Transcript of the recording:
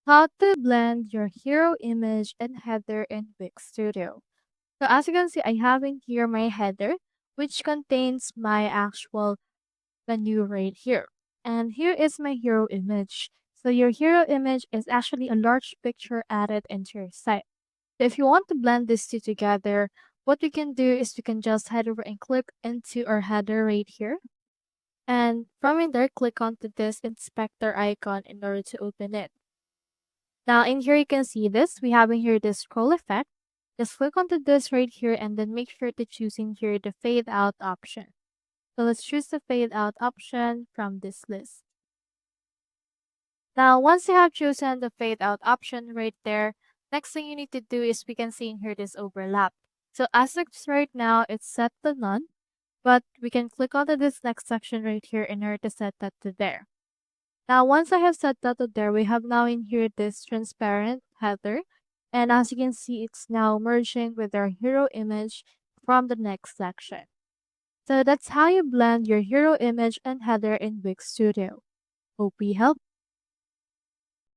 How to blend your hero image and header in Wix Studio. So as you can see, I have in here my header, which contains my actual menu right here. And here is my hero image. So your hero image is actually a large picture added into your site. So if you want to blend these two together, what we can do is we can just head over and click into our header right here. And from in there, click onto this inspector icon in order to open it. Now in here you can see this. We have in here the scroll effect. Just click onto this right here and then make sure to choose in here the fade out option. So let's choose the fade out option from this list. Now once you have chosen the fade out option right there, next thing you need to do is we can see in here this overlap. So as it's right now, it's set to none, but we can click onto this next section right here in order to set that to there. Now, once I have set that to there, we have now in here this transparent header. And as you can see, it's now merging with our hero image from the next section. So that's how you blend your hero image and header in Wix Studio. Hope we helped.